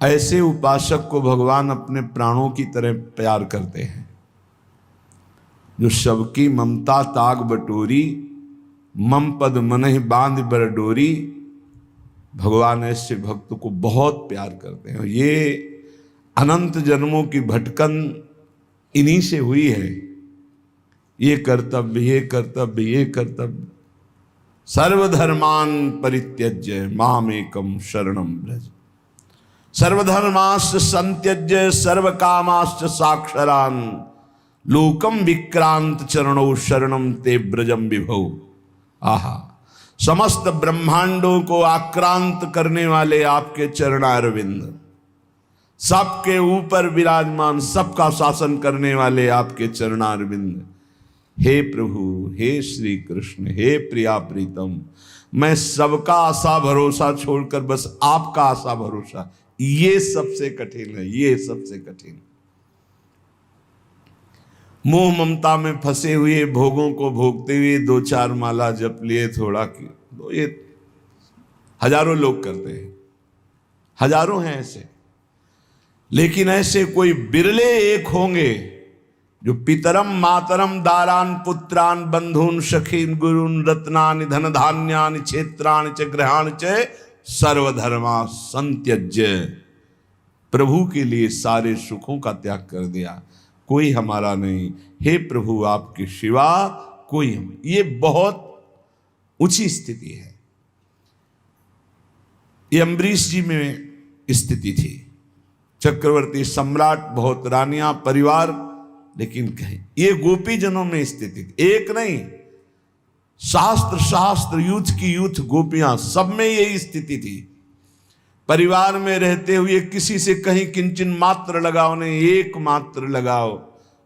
ऐसे उपासक को भगवान अपने प्राणों की तरह प्यार करते हैं। जो सबकी ममता ताग बटोरी, मम पद मनहि बांध बर डोरी, भगवान ऐसे भक्त को बहुत प्यार करते हैं। ये अनंत जन्मों की भटकन इन्हीं से हुई है। ये कर्तव्य, ये कर्तव्य, ये कर्तव्य। सर्वधर्मान परित्यज्य मामेकम शरणम व्रज। सर्वधर्माश्च संत्यज्य सर्वकामाश्च साक्षरान्, लोकम विक्रांत चरणों शरणम ते ब्रजम विभौ। आहा, समस्त ब्रह्मांडों को आक्रांत करने वाले आपके चरणारविंद, सबके ऊपर विराजमान, सबका शासन करने वाले आपके चरणारविंद। हे प्रभु, हे श्री कृष्ण, हे प्रिया प्रीतम, मैं सबका आशा भरोसा छोड़कर बस आपका आशा भरोसा, ये सबसे कठिन है, ये सबसे कठिन। मोह ममता में फंसे हुए, भोगों को भोगते हुए दो चार माला जप लिए, थोड़ा की तो ये हजारों लोग करते हैं, हजारों हैं ऐसे। लेकिन ऐसे कोई बिरले एक होंगे जो पितरम मातरम दारान पुत्रान बंधुन सखीन गुरुन रत्नानि धन धान्यानि क्षेत्राणि च गृहाणि च सर्वधर्मा संत्यज्य। प्रभु के लिए सारे सुखों का त्याग कर दिया, कोई हमारा नहीं, हे प्रभु आपके सिवा कोई हम। ये बहुत ऊंची स्थिति है। ये अम्बरीश जी में स्थिति थी। चक्रवर्ती सम्राट, बहुत रानियां, परिवार, लेकिन कहीं ये गोपी जनों में स्थिति थी। एक नहीं, शास्त्र शास्त्र यूथ की यूथ गोपियां, सब में यही स्थिति थी। परिवार में रहते हुए किसी से कहीं किंचन मात्र लगाओ नहीं, एक मात्र लगाओ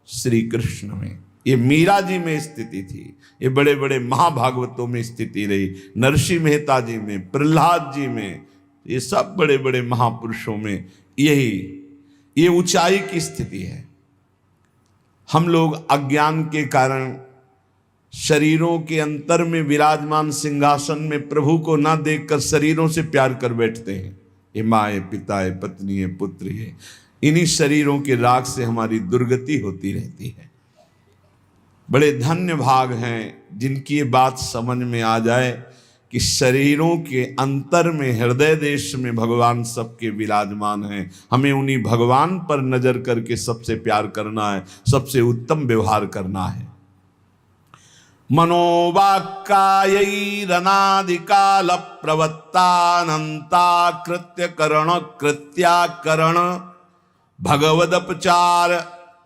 श्री कृष्ण में। ये मीरा जी में स्थिति थी, ये बड़े बड़े महाभागवतों में स्थिति रही, नरसिंह मेहता जी में, प्रहलाद जी में, ये सब बड़े बड़े महापुरुषों में ये ऊंचाई की स्थिति है। हम लोग अज्ञान के कारण शरीरों के अंतर में विराजमान सिंहासन में प्रभु को ना देखकर शरीरों से प्यार कर बैठते हैं। ये माँ है, पिता है, पत्नी है, पुत्र है। इन्हीं शरीरों के राग से हमारी दुर्गति होती रहती है। बड़े धन्य भाग हैं जिनकी ये बात समझ में आ जाए कि शरीरों के अंतर में, हृदय देश में भगवान सबके विराजमान हैं। हमें उन्हीं भगवान पर नजर करके सबसे प्यार करना है, सबसे उत्तम व्यवहार करना है। मनोवाक्कायैरनादिकाल प्रवत्तानंता कृत्य करण कृत्याकरण भगवदपचार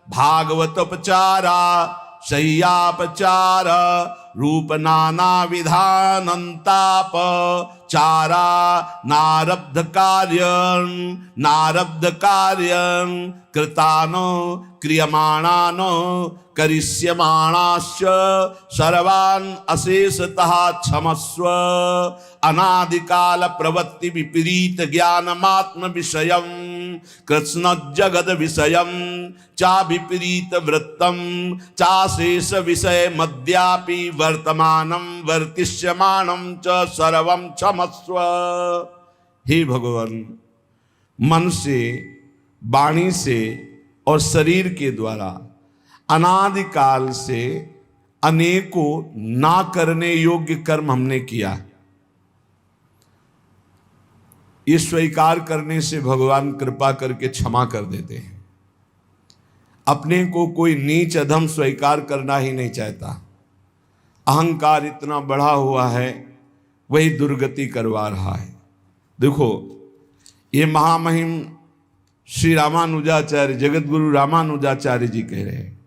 भागवतोपचारा शय्यापचार रूप नाना विधानंताप चारा नारब्ध कार्यं कृतानो क्रियमाणानो करिष्यमाणाश्च सर्वान् अशेषतः क्षमस्व। अनादिकाल प्रवृत्ति विपरीत ज्ञानमात्म विषयं कृष्ण जगद विषयं चा विपरीत वृत्तम चाशेष विषय मध्यापि वर्तमानं वर्तिष्यमानं च सर्वं क्षमस्व। हे भगवान, मन से, वाणी से और शरीर के द्वारा अनादिकाल से अनेकों ना करने योग्य कर्म हमने किया। ये स्वीकार करने से भगवान कृपा करके क्षमा कर देते हैं। अपने को कोई नीच अधम स्वीकार करना ही नहीं चाहता। अहंकार इतना बढ़ा हुआ है, वही दुर्गति करवा रहा है। देखो, ये महामहिम श्री रामानुजाचार्य, जगत गुरु रामानुजाचार्य जी कह रहे हैं,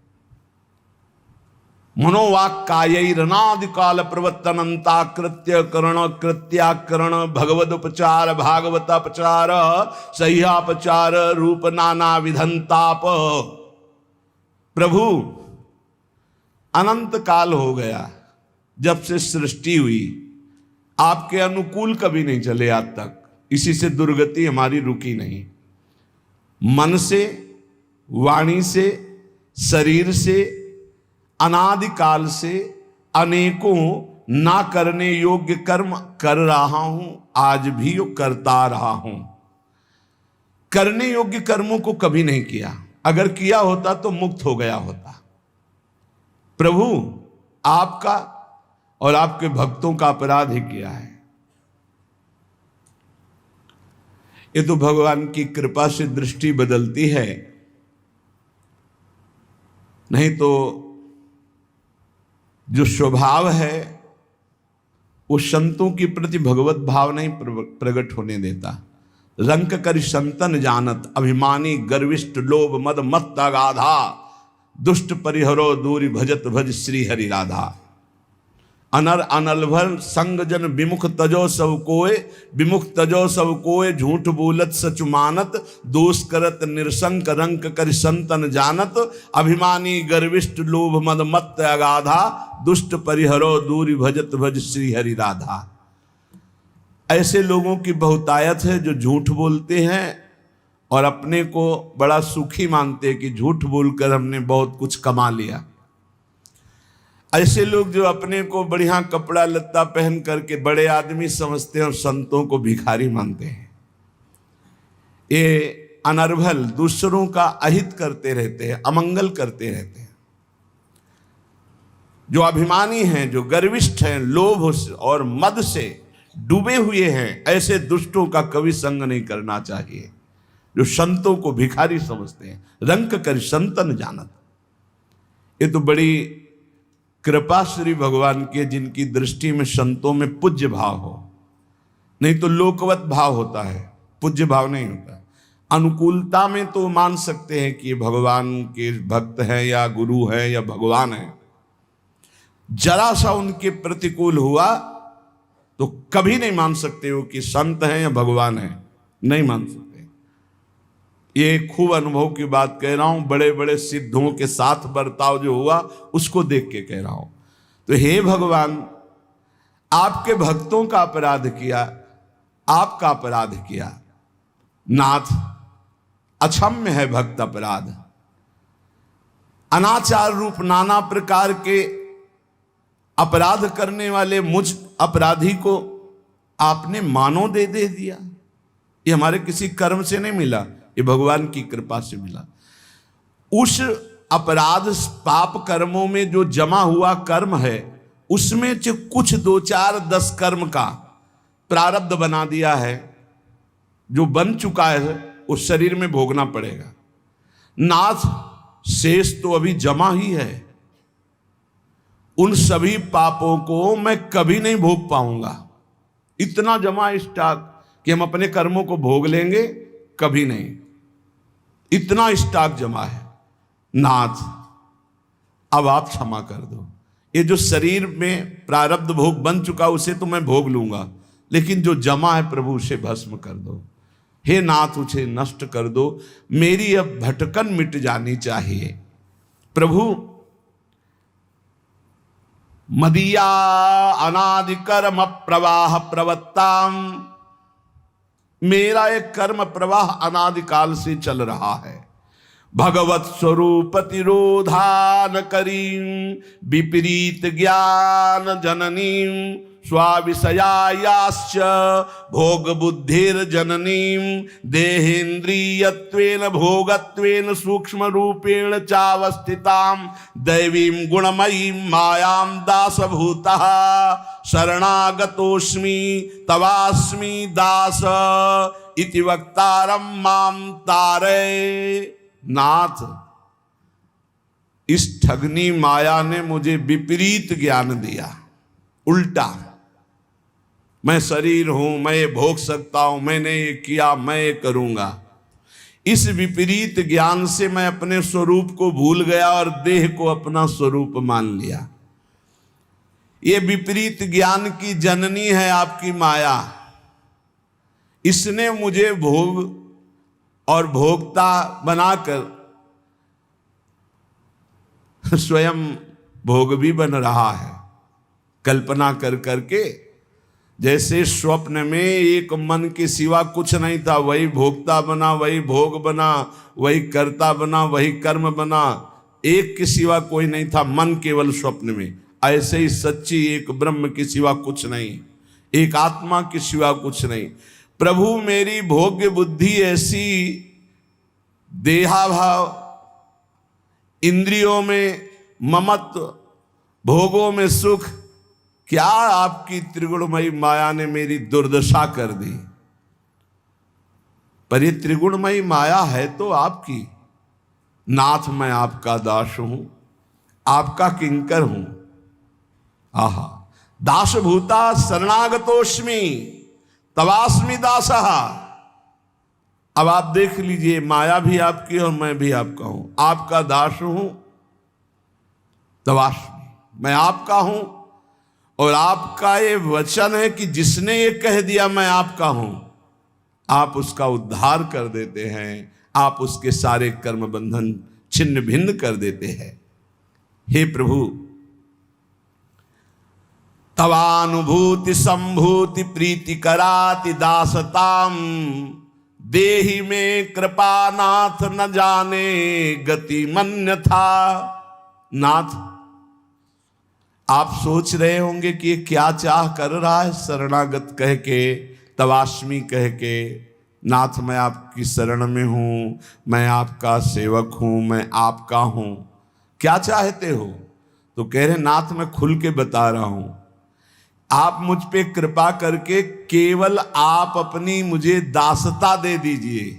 मनोवाक्कायैरनादिकाल प्रवर्तनंता कृत्य करण कृत्याकरण भगवदोपचार भागवतापचार सह्यापचार रूप नाना विधंताप। प्रभु, अनंत काल हो गया जब से सृष्टि हुई, आपके अनुकूल कभी नहीं चले आज तक। इसी से दुर्गति हमारी रुकी नहीं। मन से, वाणी से, शरीर से, अनादिकाल से अनेकों ना करने योग्य कर्म कर रहा हूं, आज भी करता रहा हूं। करने योग्य कर्मों को कभी नहीं किया। अगर किया होता तो मुक्त हो गया होता। प्रभु आपका और आपके भक्तों का अपराध ही किया है। ये तो भगवान की कृपा से दृष्टि बदलती है, नहीं तो जो स्वभाव है वो संतों के प्रति भगवत भाव नहीं प्रकट होने देता। रंक कर संतन जानत, अभिमानी गर्विष्ठ लोभ मद मत्त अगाधा, दुष्ट परिहरो दूरी भजत भज श्री हरि राधा। अनर अनलभर संग जन विमुख तजो सब कोय, विमुख तजो सब कोय झूठ बोलत सच मानत, दोष करत निरसंक रंक कर संतन जानत, अभिमानी गर्विष्ठ लोभ मद मत्त अगाधा, दुष्ट परिहरो दूरी भजत भज श्री हरि राधा। ऐसे लोगों की बहुतायत है जो झूठ बोलते हैं और अपने को बड़ा सुखी मानते हैं कि झूठ बोलकर हमने बहुत कुछ कमा लिया। ऐसे लोग जो अपने को बढ़िया कपड़ा लत्ता पहन करके बड़े आदमी समझते हैं और संतों को भिखारी मानते हैं, ये अनर्भल दूसरों का अहित करते रहते हैं, अमंगल करते रहते हैं। जो अभिमानी हैं, जो गर्विष्ठ हैं, लोभ और मद से डूबे हुए हैं, ऐसे दुष्टों का कभी संग नहीं करना चाहिए। जो संतों को भिखारी समझते हैं, रंक कर संतन जानत। ये तो बड़ी कृपा श्री भगवान की, जिनकी दृष्टि में संतों में पूज्य भाव हो, नहीं तो लोकवत भाव होता है, पूज्य भाव नहीं होता। अनुकूलता में तो मान सकते हैं कि भगवान के भक्त हैं या गुरु है या भगवान है। जरा सा उनके प्रतिकूल हुआ तो कभी नहीं मान सकते हो कि संत हैं या भगवान हैं, नहीं मान सकते। ये खूब अनुभव की बात कह रहा हूं, बड़े बड़े सिद्धों के साथ बर्ताव जो हुआ उसको देख के कह रहा हूं। तो हे भगवान, आपके भक्तों का अपराध किया, आपका अपराध किया। नाथ, अक्षम्य है भक्त अपराध। अनाचार रूप नाना प्रकार के अपराध करने वाले मुझ अपराधी को आपने मानो दे दिया। ये हमारे किसी कर्म से नहीं मिला, ये भगवान की कृपा से मिला। उस अपराध पाप कर्मों में जो जमा हुआ कर्म है, उसमें से कुछ 2, 4, 10 कर्म का प्रारब्ध बना दिया है, जो बन चुका है उस शरीर में भोगना पड़ेगा। नाथ, शेष तो अभी जमा ही है। उन सभी पापों को मैं कभी नहीं भोग पाऊंगा। इतना जमा स्टॉक कि हम अपने कर्मों को भोग लेंगे, कभी नहीं। इतना स्टॉक जमा है। नाथ, अब आप क्षमा कर दो। ये जो शरीर में प्रारब्ध भोग बन चुका उसे तो मैं भोग लूंगा, लेकिन जो जमा है प्रभु उसे भस्म कर दो। हे नाथ, उसे नष्ट कर दो। मेरी अब भटकन मिट जानी चाहिए। प्रभु, मदिया अनादि कर्म प्रवाह प्रवत्ताम, मेरा एक कर्म प्रवाह अनादिकाल से चल रहा है। भगवत स्वरूप तिरोधान करीं, विपरीत ज्ञान जननीं, स्वाविषयायाश्च भोग बुद्धिर जननीं, देहेन्द्रियत्वेन भोगत्वेन सूक्ष्म रूपेण चावस्थितां, दैवीं गुणमयीं मायां दासभूतः, शरणागतोऽस्मि तवास्मि दास, इति वक्तारं मां तारय। नाथ, इस ठगनी माया ने मुझे विपरीत ज्ञान दिया, उल्टा। मैं शरीर हूं, मैं ये भोग सकता हूं, मैंने ये किया, मैं ये करूंगा। इस विपरीत ज्ञान से मैं अपने स्वरूप को भूल गया और देह को अपना स्वरूप मान लिया। ये विपरीत ज्ञान की जननी है आपकी माया। इसने मुझे भोग और भोक्ता बनाकर स्वयं भोग भी बन रहा है, कल्पना कर करके। जैसे स्वप्न में एक मन के सिवा कुछ नहीं था, वही भोक्ता बना, वही भोग बना, वही कर्ता बना, वही कर्म बना, एक के सिवा कोई नहीं था, मन केवल स्वप्न में। ऐसे ही सच्ची एक ब्रह्म के सिवा कुछ नहीं, एक आत्मा के सिवा कुछ नहीं। प्रभु मेरी भोग्य बुद्धि ऐसी, देहाभाव, इंद्रियों में ममत्व, भोगों में सुख, क्या आपकी त्रिगुणमयी माया ने मेरी दुर्दशा कर दी। पर ये त्रिगुणमयी माया है तो आपकी। नाथ मैं आपका दास हूं, आपका किंकर हूं। आहा, दासभूता शरणागतोस्मि तवास्मि दासः। अब आप देख लीजिए, माया भी आपकी और मैं भी आपका हूं। आपका दास हूं, तवास्मि, मैं आपका हूं। और आपका ये वचन है कि जिसने ये कह दिया मैं आपका हूं, आप उसका उद्धार कर देते हैं, आप उसके सारे कर्म बंधन छिन्न भिन्न कर देते हैं। हे प्रभु, तवानुभूति संभूति प्रीति कराति दासताम, देहि में कृपा नाथ न जाने गति मन्य था। नाथ, आप सोच रहे होंगे कि ये क्या चाह कर रहा है, शरणागत कह के, तवास्मी कह के। नाथ मैं आपकी शरण में हूं, मैं आपका सेवक हूं, मैं आपका हूं, क्या चाहते हो? तो कह रहे नाथ मैं खुल के बता रहा हूं, आप मुझ पे कृपा करके केवल आप अपनी मुझे दासता दे दीजिए,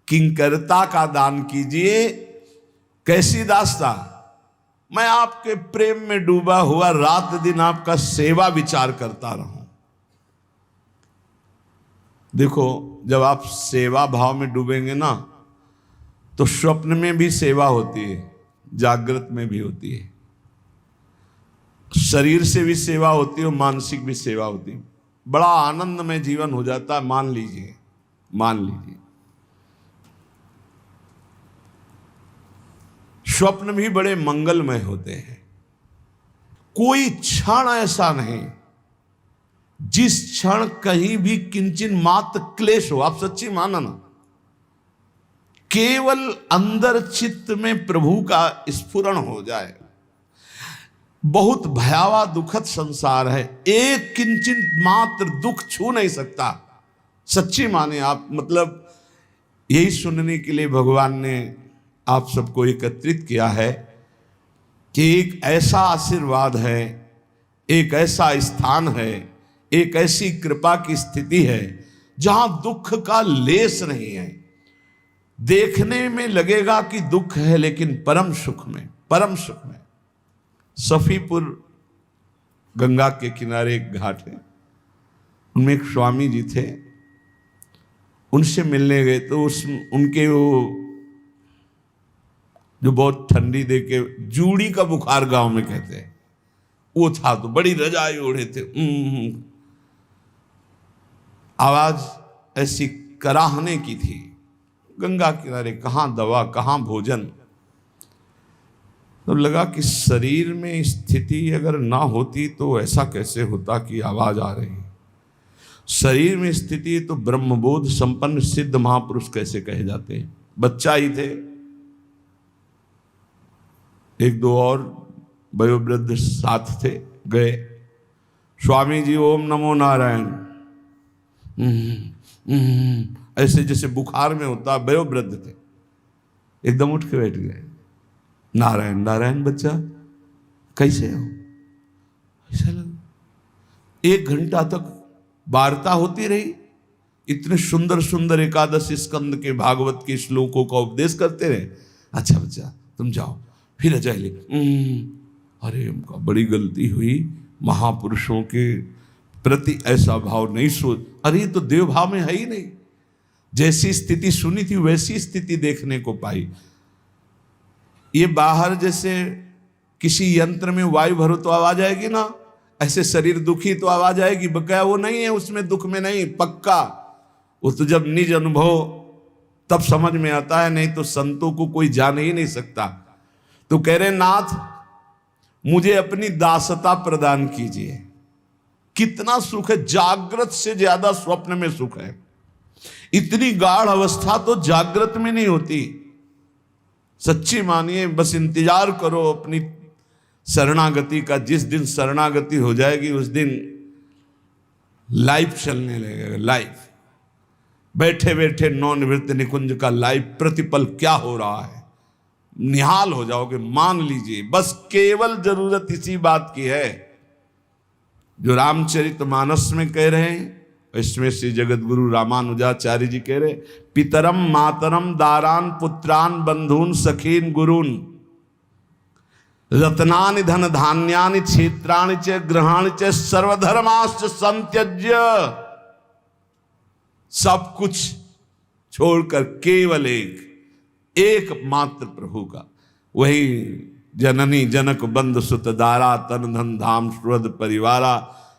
किंकरता का दान कीजिए। कैसी दासता? मैं आपके प्रेम में डूबा हुआ रात दिन आपका सेवा विचार करता रहूं। देखो, जब आप सेवा भाव में डूबेंगे ना, तो स्वप्न में भी सेवा होती है, जागृत में भी होती है, शरीर से भी सेवा होती है और मानसिक भी सेवा होती है। बड़ा आनंदमय जीवन हो जाता है। मान लीजिए, मान लीजिए स्वप्न भी बड़े मंगलमय होते हैं। कोई क्षण ऐसा नहीं जिस क्षण कहीं भी किंचन मात्र क्लेश हो। आप सच्ची मानना, केवल अंदर चित्त में प्रभु का स्फुरण हो जाए। बहुत भयावह दुखद संसार है, एक किंचन मात्र दुख छू नहीं सकता। सच्ची माने आप, मतलब यही सुनने के लिए भगवान ने आप सबको एकत्रित किया है कि एक ऐसा आशीर्वाद है, एक ऐसा स्थान है, एक ऐसी कृपा की स्थिति है जहां दुख का लेस नहीं है। देखने में लगेगा कि दुख है, लेकिन परम सुख में, परम सुख में। सफीपुर गंगा के किनारे एक घाट है, उनमें एक स्वामी जी थे। उनसे मिलने गए तो उनके वो जो बहुत ठंडी दे के जूड़ी का बुखार गांव में कहते हैं, वो था। तो बड़ी रजाई ओढ़े थे, आवाज ऐसी कराहने की थी। गंगा किनारे कहाँ दवा, कहाँ भोजन। तो लगा कि शरीर में स्थिति अगर ना होती तो ऐसा कैसे होता कि आवाज आ रही। शरीर में स्थिति तो ब्रह्मबोध संपन्न सिद्ध महापुरुष कैसे कहे जाते हैं। बच्चा ही थे, एक दो और वयोवृद्ध साथ थे। गए, स्वामी जी ओम नमो नारायण, ऐसे जैसे बुखार में होता। वयोवृद्ध थे, एकदम उठ के बैठ गए। नारायण नारायण बच्चा, कैसे हो? ऐसा लगा 1 घंटा तक वार्ता होती रही। इतने सुंदर सुंदर एकादश स्कंद के भागवत के श्लोकों का उपदेश करते रहे। अच्छा बच्चा तुम जाओ, फिर अजय ले। अरे उनका बड़ी गलती हुई, महापुरुषों के प्रति ऐसा भाव नहीं सोच। अरे तो देव भाव में है ही नहीं। जैसी स्थिति सुनी थी वैसी स्थिति देखने को पाई। ये बाहर जैसे किसी यंत्र में वायु भरो तो आवाज आएगी ना, ऐसे शरीर दुखी तो आवाज आएगी। बकाया वो नहीं है, उसमें दुख में नहीं, पक्का। वो तो जब निज अनुभव तब समझ में आता है, नहीं तो संतों को कोई जान ही नहीं सकता। तो कह रहे नाथ मुझे अपनी दासता प्रदान कीजिए। कितना सुख है, जागृत से ज्यादा स्वप्न में सुख है। इतनी गाढ़ अवस्था तो जागृत में नहीं होती। सच्ची मानिए, बस इंतजार करो अपनी शरणागति का। जिस दिन शरणागति हो जाएगी उस दिन लाइफ चलने लगेगा। लाइफ बैठे बैठे नवनिवृत्त निकुंज का लाइव प्रतिपल क्या हो रहा है निहाल हो जाओगे। मान लीजिए, बस केवल जरूरत इसी बात की है जो रामचरितमानस में कह रहे हैं, इसमें श्री जगत गुरु रामानुजाचार्य जी कह रहे, पितरम मातरम दारान पुत्रान बंधून सखीन गुरून रत्नानि धन धान्यानि क्षेत्राणि च ग्रहाणि च सर्वधर्माश्च संत्यज्य। सब कुछ छोड़कर केवल एक मात्र प्रभु का, वही जननी जनक बंधु सुत दारा तन धन धाम सुहृद परिवारा,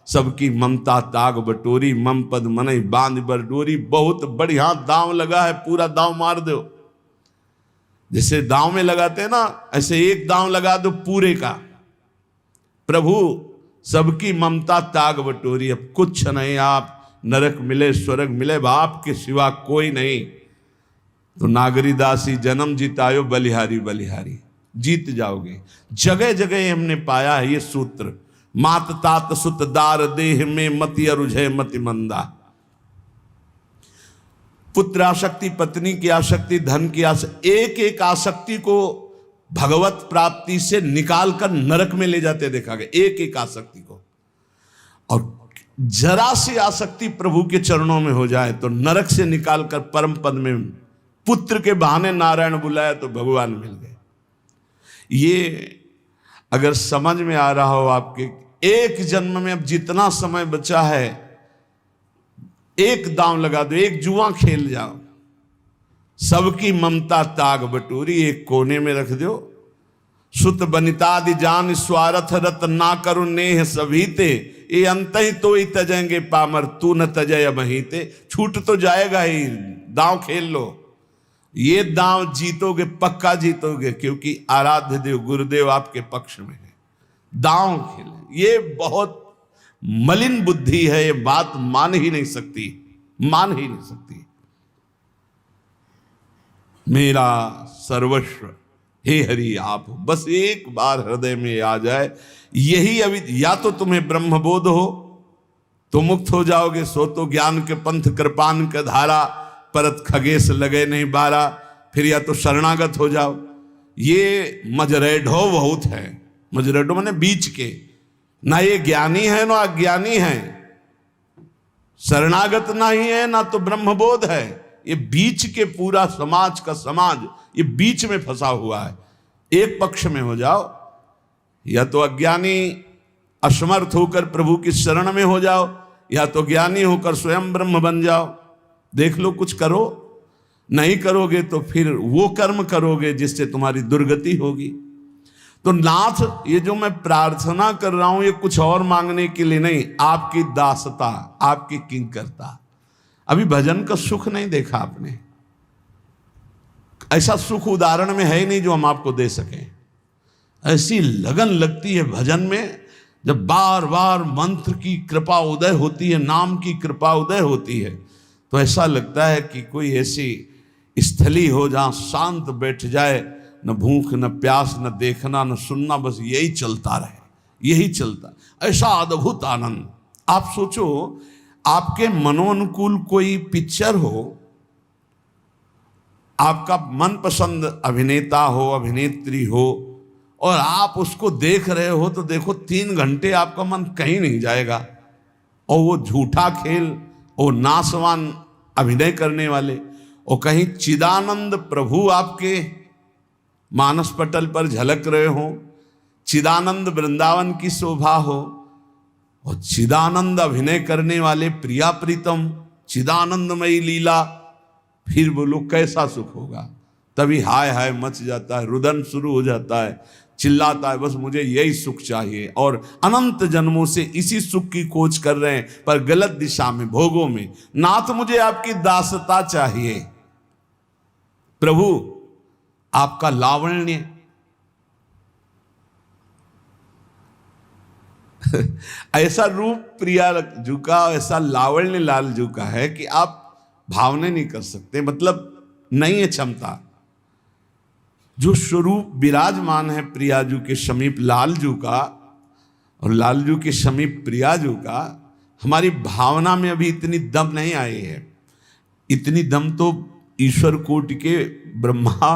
सबकी ममता ताग बटोरी मम पद मनई बांध बर डोरी। बहुत बढ़िया दांव लगा है, पूरा दांव मार दो। जैसे दांव में लगाते हैं ना, ऐसे एक दांव लगा दो पूरे का। प्रभु सबकी ममता ताग बटोरी, अब कुछ नहीं, आप नरक मिले स्वर्ग मिले बाप के सिवा कोई नहीं। तो नागरीदासी जन्म जितायो बलिहारी बलिहारी, जीत जाओगे। जगह जगह हमने पाया है ये सूत्र, मात तात सुत दार देह में मति अरुझय मति मंदा। पुत्र आसक्ति, पत्नी की आसक्ति, धन की आसक्ति, एक एक आसक्ति को भगवत प्राप्ति से निकालकर नरक में ले जाते देखा गया, एक एक आसक्ति को। और जरा सी आसक्ति प्रभु के चरणों में हो जाए तो नरक से निकालकर परम पद में, पुत्र के बहाने नारायण बुलाया तो भगवान मिल गए। ये अगर समझ में आ रहा हो आपके, एक जन्म में अब जितना समय बचा है, एक दांव लगा दो, एक जुआ खेल जाओ, सबकी ममता ताग बटोरी एक कोने में रख दो। सुत बनितादि जान स्वार्थ रत ना करो नेह सभीते, ये अंत ही तो ही तजेंगे पामर तू न तजय बहीते। छूट तो जाएगा ही, दांव खेल लो। ये दांव जीतोगे, पक्का जीतोगे, क्योंकि आराध्य देव गुरुदेव आपके पक्ष में है। दांव खेले, ये बहुत मलिन बुद्धि है, ये बात मान ही नहीं सकती, मान ही नहीं सकती। मेरा सर्वस्व हे हरि आप हो, बस एक बार हृदय में आ जाए यही। अभी या तो तुम्हें ब्रह्मबोध हो तो मुक्त हो जाओगे, सो तो ज्ञान के पंथ कृपान का धारा परत खगेश लगे नहीं बारा, फिर या तो शरणागत हो जाओ। ये मजरेढो बहुत है, मजरेढो माने बीच के, ना ये ज्ञानी है ना अज्ञानी है, शरणागत ना ही है ना तो ब्रह्मबोध है, ये बीच के पूरा समाज का समाज ये बीच में फंसा हुआ है। एक पक्ष में हो जाओ, या तो अज्ञानी असमर्थ होकर प्रभु की शरण में हो जाओ, या तो ज्ञानी होकर स्वयं ब्रह्म बन जाओ। देख लो, कुछ करो, नहीं करोगे तो फिर वो कर्म करोगे जिससे तुम्हारी दुर्गति होगी। तो नाथ, ये जो मैं प्रार्थना कर रहा हूं ये कुछ और मांगने के लिए नहीं, आपकी दासता, आपकी किंकरता। अभी भजन का सुख नहीं देखा आपने, ऐसा सुख उदाहरण में है ही नहीं जो हम आपको दे सकें। ऐसी लगन लगती है भजन में, जब बार बार मंत्र की कृपा उदय होती है, नाम की कृपा उदय होती है, तो ऐसा लगता है कि कोई ऐसी स्थली हो जहां शांत बैठ जाए, न भूख न प्यास न देखना न सुनना, बस यही चलता रहे, यही चलता। ऐसा अद्भुत आनंद। आप सोचो, आपके मनोनुकूल कोई पिक्चर हो, आपका मनपसंद अभिनेता हो अभिनेत्री हो, और आप उसको देख रहे हो तो देखो 3 घंटे आपका मन कहीं नहीं जाएगा। और वो झूठा खेल, वो नासवान अभिनय करने वाले, और कहीं चिदानंद प्रभु आपके मानस पटल पर झलक रहे हो, चिदानंद वृंदावन की शोभा हो, और चिदानंद अभिनय करने वाले प्रिया प्रीतम, चिदानंदमयी लीला, फिर बोलो कैसा सुख होगा। तभी हाय हाय मच जाता है, रुदन शुरू हो जाता है, चिल्लाता है बस मुझे यही सुख चाहिए। और अनंत जन्मों से इसी सुख की खोज कर रहे हैं, पर गलत दिशा में, भोगों में। नाथ मुझे आपकी दासता चाहिए, प्रभु आपका लावण्य ऐसा रूप प्रिया जू का, ऐसा लावण्य लाल जू का है कि आप भावने नहीं कर सकते, मतलब नहीं है क्षमता। जो स्वरूप विराजमान है प्रियाजू के समीप लालजू का, और लालजू के समीप प्रियाजू का, हमारी भावना में अभी इतनी दम नहीं आई है। इतनी दम तो ईश्वर कोटि के ब्रह्मा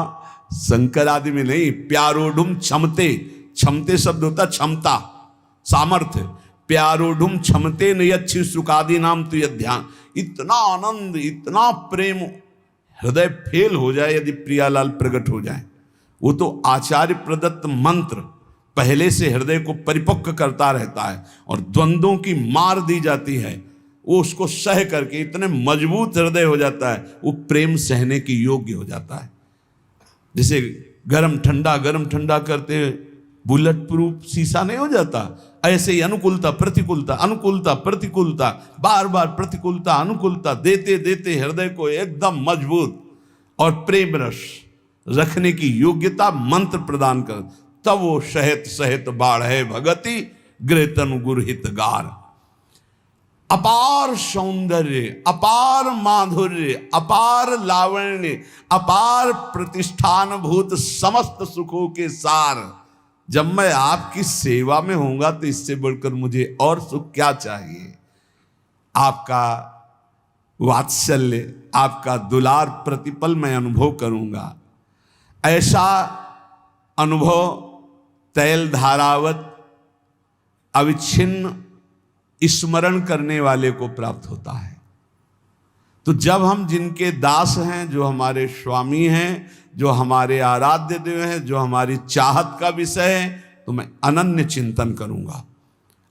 शंकर आदि में नहीं। प्यारोढ़ुम क्षमते, क्षमते शब्द होता क्षमता, सामर्थ्य। प्यारोढ़ुम क्षमते न यच्छि सुखादि नाम तो यह ध्यान। इतना आनंद, इतना प्रेम, हृदय फेल हो जाए यदि प्रियालाल प्रकट हो जाए। वो तो आचार्य प्रदत्त मंत्र पहले से हृदय को परिपक्व करता रहता है, और द्वंद्वों की मार दी जाती है, वो उसको सह करके इतने मजबूत हृदय हो जाता है, वो प्रेम सहने के योग्य हो जाता है। जैसे गरम ठंडा करते बुलेट प्रूफ शीशा नहीं हो जाता, ऐसे ही अनुकूलता प्रतिकूलता, अनुकूलता प्रतिकूलता, बार बार प्रतिकूलता अनुकूलता देते देते हृदय को एकदम मजबूत और प्रेम रस रखने की योग्यता मंत्र प्रदान कर, तब वो सहत सहत बाढ़ है भगति गृह तनु गुरहित गार। अपार सौंदर्य, अपार माधुर्य, अपार लावण्य, अपार प्रतिष्ठान भूत समस्त सुखों के सार। जब मैं आपकी सेवा में होऊंगा तो इससे बढ़कर मुझे और सुख क्या चाहिए। आपका वात्सल्य, आपका दुलार प्रतिपल मैं अनुभव करूंगा। ऐसा अनुभव तैल धारावत अविच्छिन्न स्मरण करने वाले को प्राप्त होता है। तो जब हम जिनके दास हैं, जो हमारे स्वामी हैं, जो हमारे आराध्य देव हैं, जो हमारी चाहत का विषय है, तो मैं अनन्य चिंतन करूंगा।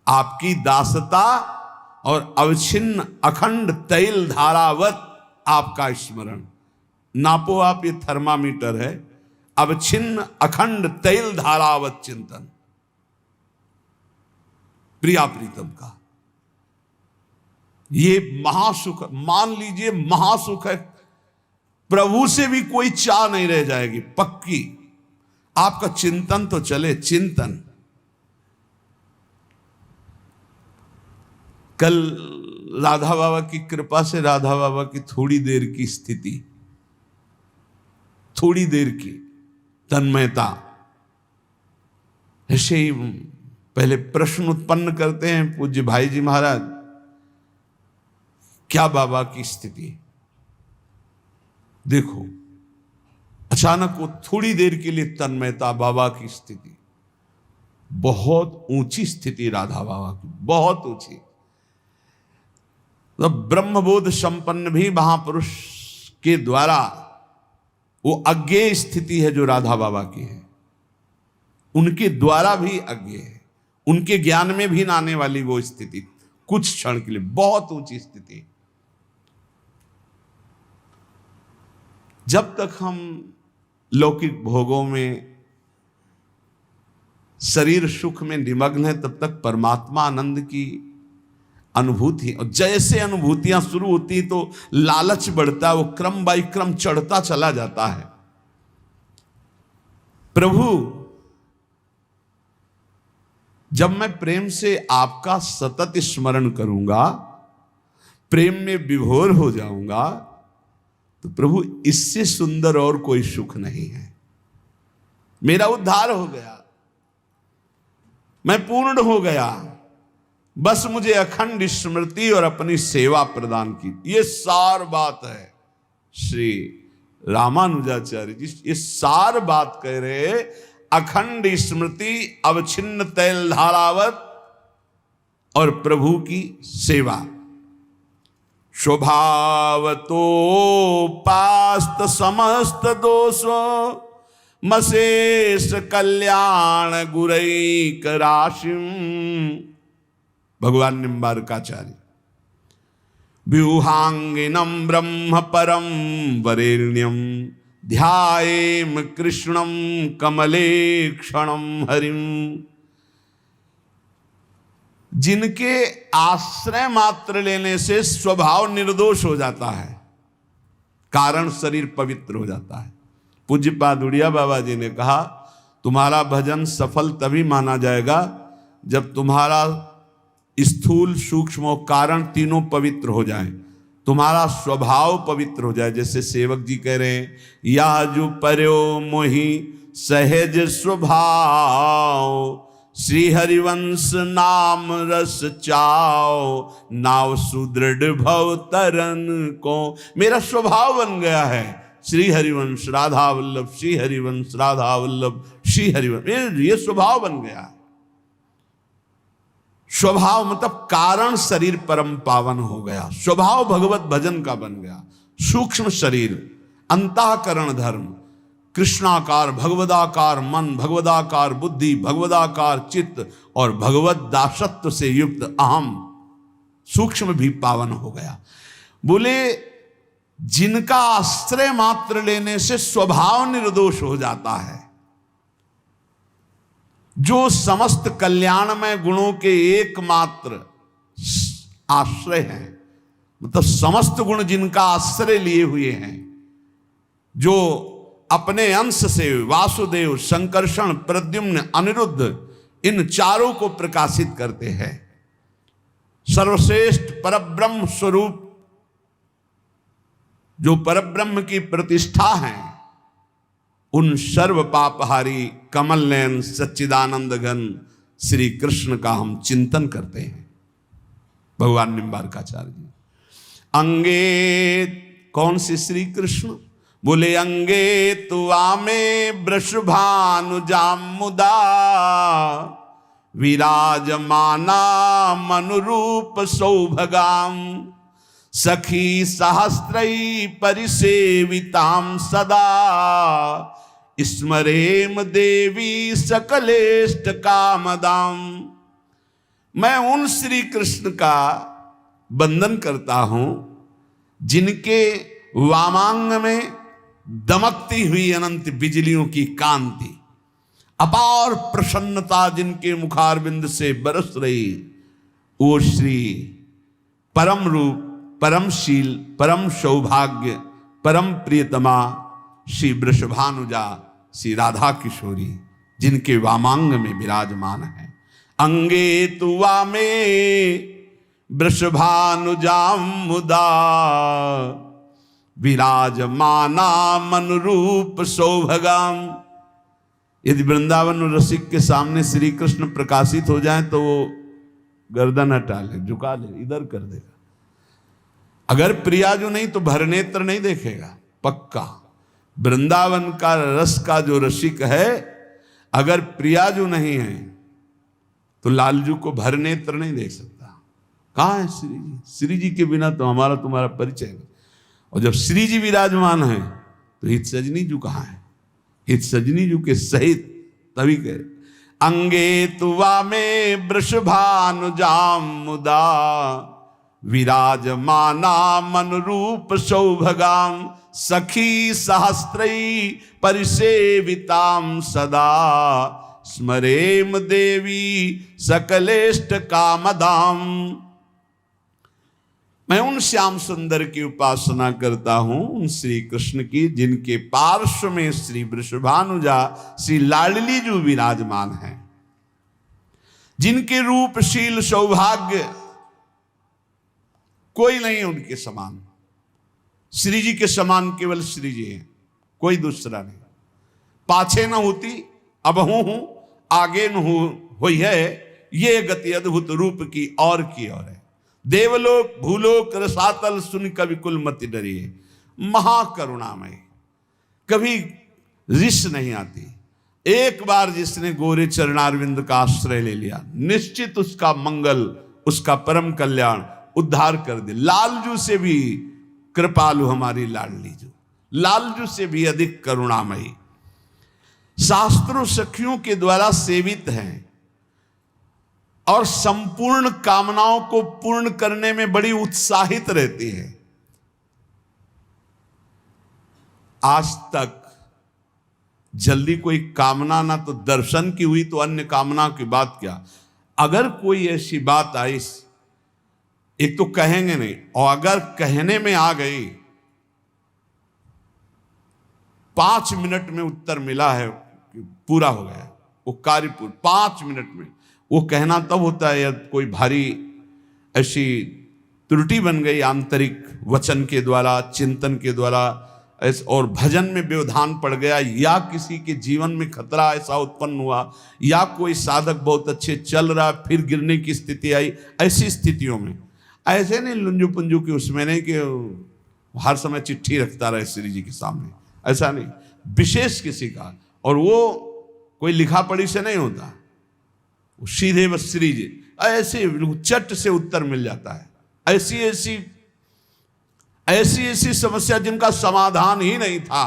आपकी दासता और अवच्छिन्न अखंड तैल धारावत आपका स्मरण। नापो आप, ये थर्मामीटर है। अवच्छिन्न अखंड तैल धारावत चिंतन प्रिया प्रीतम का, ये महासुख, मान लीजिए महासुख है। प्रभु से भी कोई चाह नहीं रह जाएगी पक्की। आपका चिंतन तो चले, चिंतन। कल राधा बाबा की कृपा से, राधा बाबा की थोड़ी देर की स्थिति, थोड़ी देर की तन्मयता, ऐसे ही पहले प्रश्न उत्पन्न करते हैं पूज्य भाई जी महाराज, क्या बाबा की स्थिति। देखो अचानक वो थोड़ी देर के लिए तन्मयता, बाबा की स्थिति, बहुत ऊंची स्थिति राधा बाबा की, बहुत ऊंची। तो ब्रह्मबोध संपन्न भी महापुरुष के द्वारा वो अज्ञेय स्थिति है जो राधा बाबा की है, उनके द्वारा भी अज्ञेय है, उनके ज्ञान में भी ना आने वाली वो स्थिति, कुछ क्षण के लिए बहुत ऊंची स्थिति। जब तक हम लौकिक भोगों में, शरीर सुख में निमग्न है, तब तक परमात्मा आनंद की अनुभूति, और जैसे अनुभूतियां शुरू होती तो लालच बढ़ता है, वो क्रम बाई क्रम चढ़ता चला जाता है। प्रभु, जब मैं प्रेम से आपका सतत स्मरण करूंगा, प्रेम में विभोर हो जाऊंगा, तो प्रभु इससे सुंदर और कोई सुख नहीं है। मेरा उद्धार हो गया, मैं पूर्ण हो गया, बस मुझे अखंड स्मृति और अपनी सेवा प्रदान की। ये सार बात है। श्री रामानुजाचार्य जी ये सार बात कह रहे, अखंड स्मृति, अवच्छिन्न तैल धारावत और प्रभु की सेवा। स्वभावतो पास्त समस्त दोषो मशेष कल्याण गुरैक राशिम। भगवान निम्बारकाचार्य। व्यूहांगिनम ब्रह्म परम वरेण्यम ध्यायेम कृष्णम कमले क्षणम हरिम। जिनके आश्रय मात्र लेने से स्वभाव निर्दोष हो जाता है, कारण शरीर पवित्र हो जाता है। पूज्य पादुड़िया बाबा जी ने कहा, तुम्हारा भजन सफल तभी माना जाएगा जब तुम्हारा स्थूल सूक्ष्म और कारण तीनों पवित्र हो जाएं, तुम्हारा स्वभाव पवित्र हो जाए। जैसे सेवक जी कह रहे हैं, या जो पर्यो मोहि सहज स्वभाव श्री हरिवंश नाम रस चाओ, नाव सुदृढ़ भव तरन को। मेरा स्वभाव बन गया है श्री हरिवंश राधा वल्लभ, श्री हरिवंश राधा वल्लभ, श्री हरिवंश, ये स्वभाव बन गया। स्वभाव मतलब कारण शरीर परम पावन हो गया, स्वभाव भगवत भजन का बन गया। सूक्ष्म शरीर, अंतःकरण धर्म, कृष्णाकार, भगवदाकार मन, भगवदाकार बुद्धि, भगवदाकार चित्त और भगवत दासत्व से युक्त अहम सूक्ष्म भी पावन हो गया। बोले जिनका आश्रय मात्र लेने से स्वभाव निर्दोष हो जाता है, जो समस्त कल्याणमय गुणों के एकमात्र आश्रय हैं, मतलब समस्त गुण जिनका आश्रय लिए हुए हैं, जो अपने अंश से वासुदेव, संकर्षण, प्रद्युम्न, अनिरुद्ध इन चारों को प्रकाशित करते हैं। सर्वश्रेष्ठ परब्रह्म स्वरूप जो परब्रह्म की प्रतिष्ठा है, उन सर्व पापहारी कमल नयन सच्चिदानंद घन श्री कृष्ण का हम चिंतन करते हैं। भगवान निम्बारकाचार्य जी अंगे, कौन से श्री कृष्ण? बोले अंगे तु आमे वृषभानुजाम मुदा, विराजमाना मनुरूप सौभगाम, सखी सहस्त्रई परिसेविताम सदा, स्मरेम देवी सकलेष्ट कामदाम। मैं उन श्री कृष्ण का वंदन करता हूं जिनके वामांग में दमकती हुई अनंत बिजलियों की कांति, अपार प्रसन्नता जिनके मुखारविंद से बरस रही, वो श्री परम रूप, परमशील, परम सौभाग्य, परम प्रियतमा श्री वृषभानुजा श्री राधा किशोरी जिनके वामांग में विराजमान है। अंगे तु वामे वृषभानुजाम मुदा, विराजमाना मनुरूप सौभगाम। यदि वृंदावन रसिक के सामने श्री कृष्ण प्रकाशित हो जाए तो वो गर्दन हटा ले, झुका ले, इधर कर देगा। अगर प्रियाजू नहीं तो भरनेत्र नहीं देखेगा, पक्का। वृंदावन का रस का जो रसिक है, अगर प्रियाजू नहीं है तो लालजू को भरनेत्र नहीं देख सकता। कहाँ है श्री जी? श्री जी के बिना तो हमारा तुम्हारा परिचय नहीं। और जब श्री जी विराजमान है तो हित सजनी जू कहाँ है? हित सजनी जू के सहित तभी कहे अंगे तुवा में वृषभानुजाम मुदा, विराजमाना मनुरूप सौभगाम, सखी सहस्त्रई परिसेविताम सदा, स्मरेम देवी सकलेष्ट कामदाम। मैं उन श्याम सुंदर की उपासना करता हूं, उन श्री कृष्ण की जिनके पार्श्व में श्री वृषभानुजा श्री लाडली जो विराजमान हैं, जिनके रूपशील सौभाग्य कोई नहीं उनके समान। श्री जी के समान केवल श्री जी हैं, कोई दूसरा नहीं। पाछे न होती अब हूं, आगे न हुई है, ये गति अद्भुत रूप की और है। देवलोक भूलोक रसातल सुन कवि कुल मति डरिए, महाकरुणामय, कभी रिस नहीं आती। एक बार जिसने गोरे चरणारविंद का आश्रय ले लिया, निश्चित उसका मंगल, उसका परम कल्याण उद्धार कर दे। लालजू से भी कृपालु हमारी लाडली जू, लालजू से भी अधिक करुणामयी, शास्त्रों सखियों के द्वारा सेवित हैं और संपूर्ण कामनाओं को पूर्ण करने में बड़ी उत्साहित रहती है। आज तक जल्दी कोई कामना ना तो दर्शन की हुई तो अन्य कामना की बात क्या। अगर कोई ऐसी बात आई, एक तो कहेंगे नहीं, और अगर कहने में आ गई 5 मिनट में उत्तर मिला है, पूरा हो गया वो कार्य, 5 मिनट में। वो कहना तब होता है यदि कोई भारी ऐसी त्रुटि बन गई आंतरिक वचन के द्वारा, चिंतन के द्वारा, और भजन में व्यवधान पड़ गया, या किसी के जीवन में खतरा ऐसा उत्पन्न हुआ, या कोई साधक बहुत अच्छे चल रहा फिर गिरने की स्थिति आई, ऐसी स्थितियों में ऐसे नहीं लुंजू पुंजू की उसमें नहीं कि हर समय चिट्ठी रखता रहे श्री जी के सामने, ऐसा नहीं, विशेष किसी का, और वो कोई लिखा पढ़ी से नहीं होता, वो सीधे बस श्री जी ऐसे चट से उत्तर मिल जाता है। ऐसी ऐसी समस्या जिनका समाधान ही नहीं था,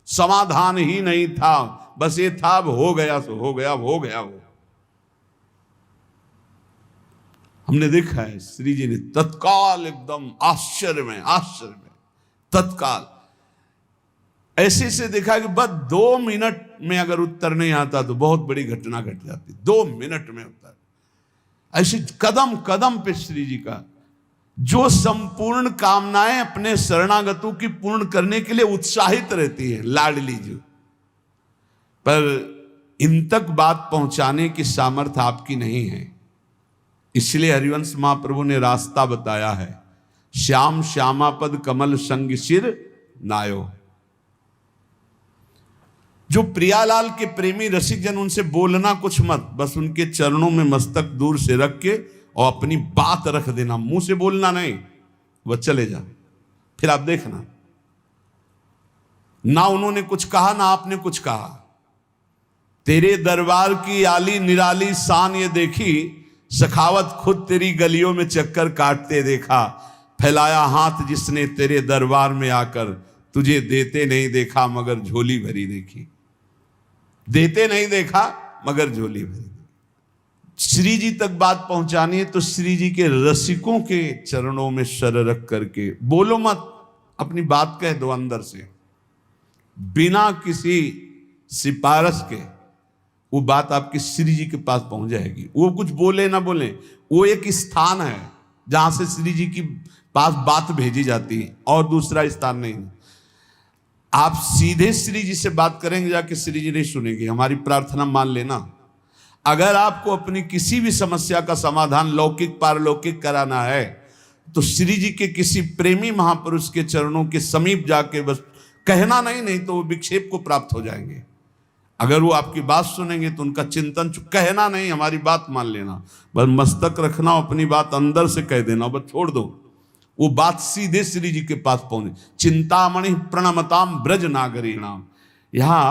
समाधान ही नहीं था, बस ये था अब हो गया तो हो गया, अब हो गया वो। हमने देखा है श्री जी ने तत्काल एकदम आश्चर्य में तत्काल ऐसे से देखा कि बस 2 मिनट में अगर उत्तर नहीं आता तो बहुत बड़ी घटना घट जाती, 2 मिनट में उत्तर। ऐसे कदम कदम पे श्री जी का जो संपूर्ण कामनाएं अपने शरणागतों की पूर्ण करने के लिए उत्साहित रहती है लाडली जी, पर इन तक बात पहुंचाने की सामर्थ्य आपकी नहीं है। इसलिए हरिवंश महाप्रभु ने रास्ता बताया है, श्याम श्यामापद कमल संग सिर नायो। जो प्रियालाल के प्रेमी रसिक जन, उनसे बोलना कुछ मत, बस उनके चरणों में मस्तक दूर से रख के और अपनी बात रख देना, मुंह से बोलना नहीं, वह चले जा, फिर आप देखना ना उन्होंने कुछ कहा ना आपने कुछ कहा। तेरे दरबार की आली निराली शान ये देखी, सखावत खुद तेरी गलियों में चक्कर काटते देखा, फैलाया हाथ जिसने तेरे दरबार में आकर, तुझे देते नहीं देखा मगर झोली भरी देखी। देते नहीं देखा मगर झोली भरी। श्री जी तक बात पहुंचानी है तो श्री जी के रसिकों के चरणों में सर रख करके बोलो मत, अपनी बात कह दो अंदर से, बिना किसी सिफारिश के वो बात आपकी श्री जी के पास पहुंच जाएगी। वो कुछ बोले ना बोले, वो एक स्थान है जहां से श्री जी की पास बात भेजी जाती है और दूसरा स्थान नहीं। आप सीधे श्री जी से बात करेंगे जाके श्री जी नहीं सुनेंगे। हमारी प्रार्थना मान लेना, अगर आपको अपनी किसी भी समस्या का समाधान लौकिक पारलौकिक कराना है तो श्री जी के किसी प्रेमी महापुरुष के चरणों के समीप जाके बस कहना नहीं तो वो विक्षेप को प्राप्त हो जाएंगे। अगर वो आपकी बात सुनेंगे तो उनका चिंतन, कहना नहीं, हमारी बात मान लेना, बस मस्तक रखना, अपनी बात अंदर से कह देना, बस छोड़ दो, वो बात सीधे श्री जी के पास पहुंचे। चिंतामणि प्रणमताम ब्रज नागरी नाम। यहां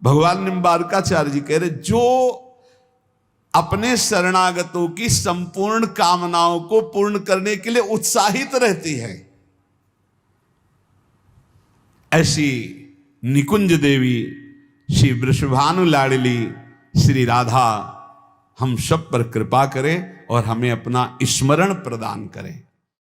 भगवान निम्बारकाचार्य जी कह रहे, जो अपने शरणागतों की संपूर्ण कामनाओं को पूर्ण करने के लिए उत्साहित रहती है, ऐसी निकुंज देवी श्री वृषभानु लाडली श्री राधा हम सब पर कृपा करें और हमें अपना स्मरण प्रदान करें।